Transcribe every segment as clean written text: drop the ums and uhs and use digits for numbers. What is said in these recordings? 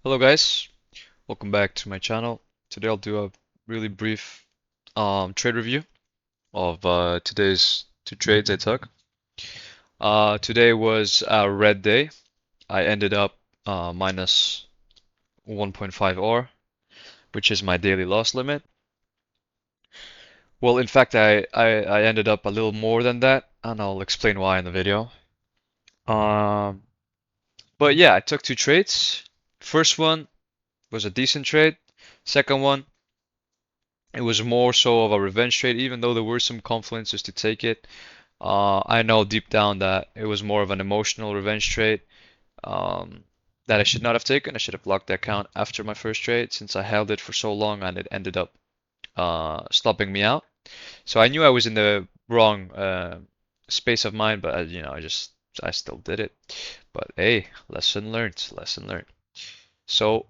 Hello guys, welcome back to my channel. Today I'll do a really brief trade review of today's two trades I took. Today was a red day. I ended up minus 1.5 R, which is my daily loss limit. Well, in fact, I ended up a little more than that, and I'll explain why in the video. Um, but yeah, I took two trades. First one was a decent trade. Second one, it was more so of a revenge trade, even though there were some confluences to take it. I know deep down that it was more of an emotional revenge trade um, that I should not have taken. I should have locked the account after my first trade since I held it for so long and it ended up stopping me out. So I knew I was in the wrong space of mind, but I still did it. But hey, lesson learned, lesson learned. So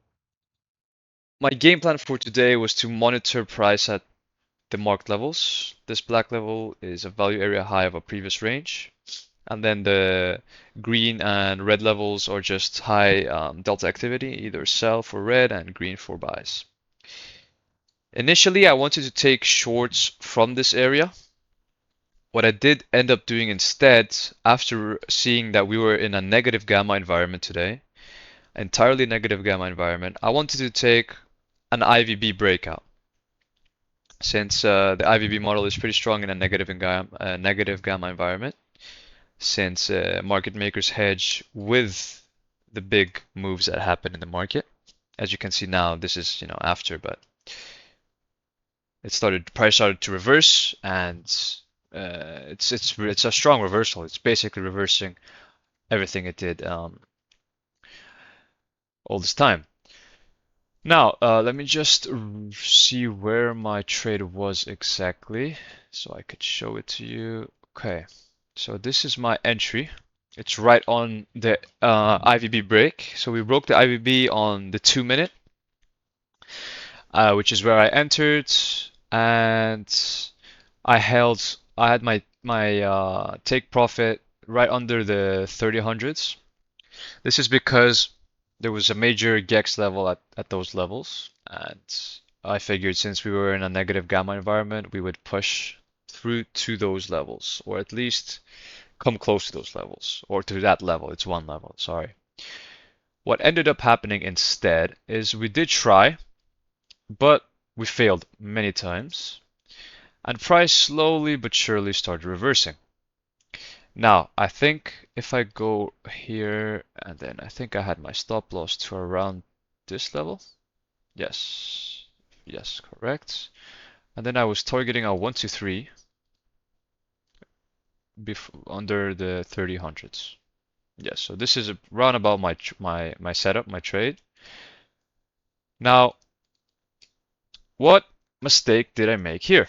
my game plan for today was to monitor price at the marked levels. This black level is a value area high of a previous range. And then the green and red levels are just high delta activity, either sell for red and green for buys. Initially, I wanted to take shorts from this area. What I did end up doing instead, after seeing that we were in a negative gamma environment today, entirely negative gamma environment, I wanted to take an IVB breakout. Since the IVB model is pretty strong in a negative gamma environment, since market makers hedge with the big moves that happen in the market. As you can see now, this is after, but price started to reverse, and it's a strong reversal. It's basically reversing everything it did all this time. Now, let me just see where my trade was exactly, so I could show it to you. Okay, so this is my entry. It's right on the IVB break. So we broke the IVB on the 2 minute, which is where I entered, and I had my take profit right under the 30 hundreds. This is because there was a major GEX level at those levels, and I figured since we were in a negative gamma environment, we would push through to those levels, or at least come close to those levels, or to that level. It's one level, sorry. What ended up happening instead is we did try, but we failed many times, and price slowly but surely started reversing. Now, I think if I go here, and then I think I had my stop loss to around this level. Yes, yes, correct. And then I was targeting a 1 to 3 under the 30 hundreds. Yes, so this is around about my setup, my trade. Now, what mistake did I make here?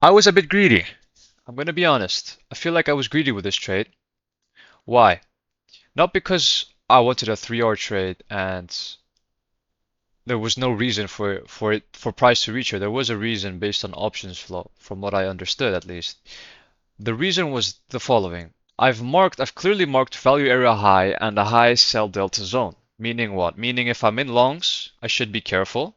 I was a bit greedy. I'm gonna be honest. I feel like I was greedy with this trade. Why? Not because I wanted a 3-hour trade and there was no reason for price to reach here. There was a reason based on options flow, from what I understood at least. The reason was the following. I've clearly marked value area high and a high sell delta zone. Meaning what? Meaning if I'm in longs, I should be careful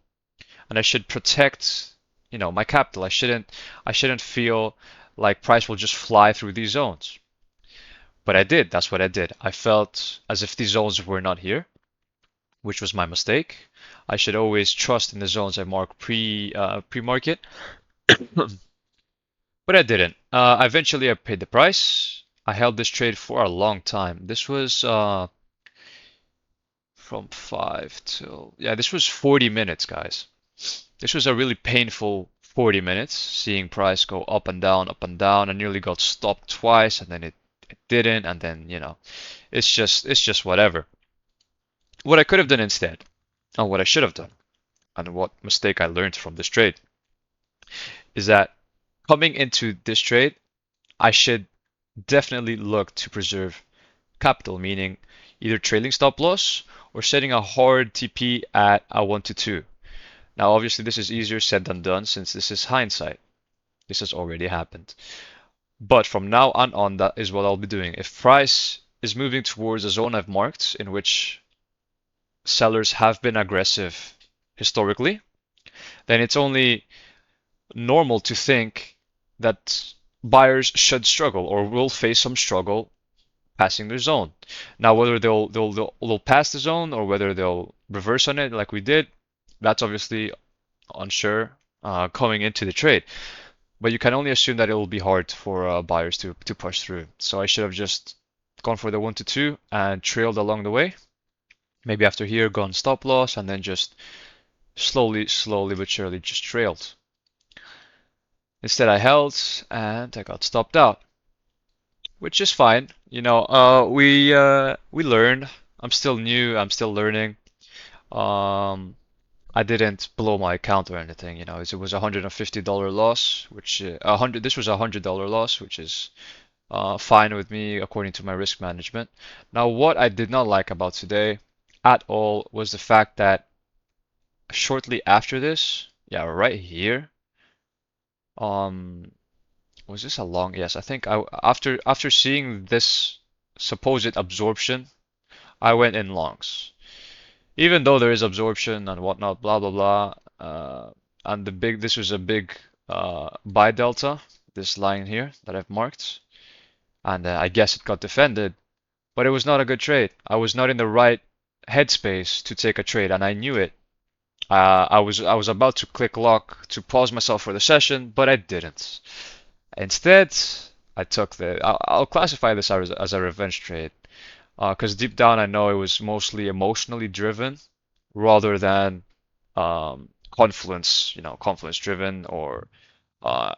and I should protect, my capital. I shouldn't feel like price will just fly through these zones. But I did. That's what I did. I felt as if these zones were not here, which was my mistake. I should always trust in the zones I mark pre-market, but I didn't. Eventually, I paid the price. I held this trade for a long time. This was from 5 till, yeah, this was 40 minutes, guys. This was a really painful 40 minutes, seeing price go up and down. I nearly got stopped twice, and then it didn't, and then, it's just whatever. What I could have done instead, and what I should have done, and what mistake I learned from this trade, is that coming into this trade, I should definitely look to preserve capital, meaning either trailing stop loss or setting a hard TP at a 1 to 2. Now, obviously, this is easier said than done since this is hindsight. This has already happened. But from now on, that is what I'll be doing. If price is moving towards a zone I've marked in which sellers have been aggressive historically, then it's only normal to think that buyers should struggle or will face some struggle passing their zone. Now, whether they'll pass the zone or whether they'll reverse on it like we did, that's obviously unsure coming into the trade. But you can only assume that it will be hard for buyers to push through. So I should have just gone for the 1 to 2 and trailed along the way. Maybe after here, gone stop loss, and then just slowly but surely just trailed. Instead, I held and I got stopped out, which is fine. We learn. I'm still new. I'm still learning. Um, I didn't blow my account or anything. It was $150 loss, which 100. This was $100 loss, which is fine with me according to my risk management. Now, what I did not like about today at all was the fact that shortly after this, yeah, right here, um, was this a long? Yes, I think after seeing this supposed absorption, I went in longs. Even though there is absorption and whatnot, blah blah blah, and this was a big buy delta, this line here that I've marked, and I guess it got defended, but it was not a good trade. I was not in the right headspace to take a trade, and I knew it. I was about to click lock to pause myself for the session, but I didn't. Instead, I took I'll classify this as a revenge trade, because deep down I know it was mostly emotionally driven rather than confluence driven or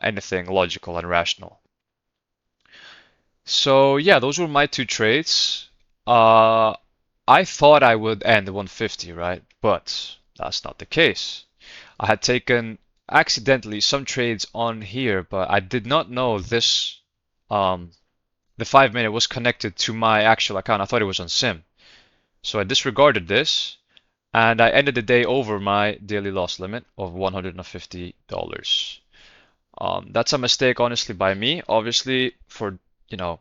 anything logical and rational. So yeah, those were my two trades. Uh, I thought I would end 150, right? But that's not the case. I had taken accidentally some trades on here, but I did not know um, the 5 minute was connected to my actual account. I thought it was on Sim. So I disregarded this and I ended the day over my daily loss limit of $150. That's a mistake, honestly, by me. Obviously, for, you know,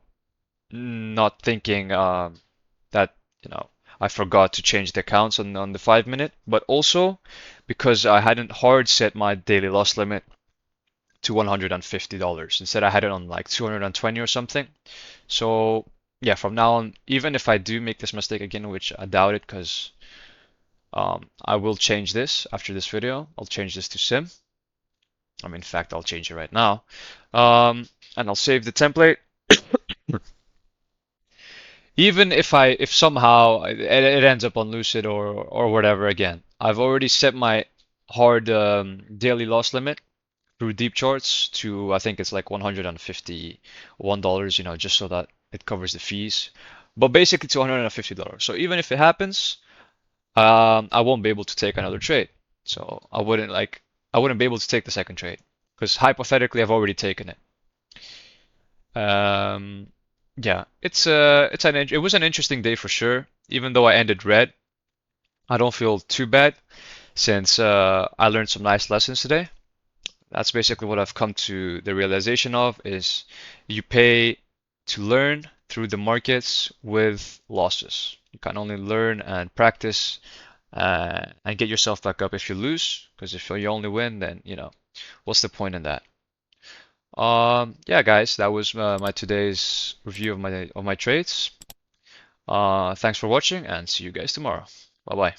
not thinking that, you know, I forgot to change the accounts on the 5 minute, but also because I hadn't hard set my daily loss limit to $150. Instead, I had it on like 220 or something. So yeah, from now on, even if I do make this mistake again, which I doubt it because I will change this after this video. I'll change this to sim. In fact, I'll change it right now. And I'll save the template. Even if somehow it ends up on Lucid or whatever again, I've already set my hard daily loss limit through deep charts to I think it's like $151, just so that it covers the fees. But basically $250. So even if it happens, I won't be able to take another trade. So I wouldn't be able to take the second trade because hypothetically I've already taken it. Um, yeah, it was an interesting day for sure. Even though I ended red, I don't feel too bad since I learned some nice lessons today. That's basically what I've come to the realization of is you pay to learn through the markets with losses. You can only learn and practice and get yourself back up if you lose, because if you only win, then what's the point in that? Yeah, guys, that was my today's review of my trades. Thanks for watching, and see you guys tomorrow. Bye bye.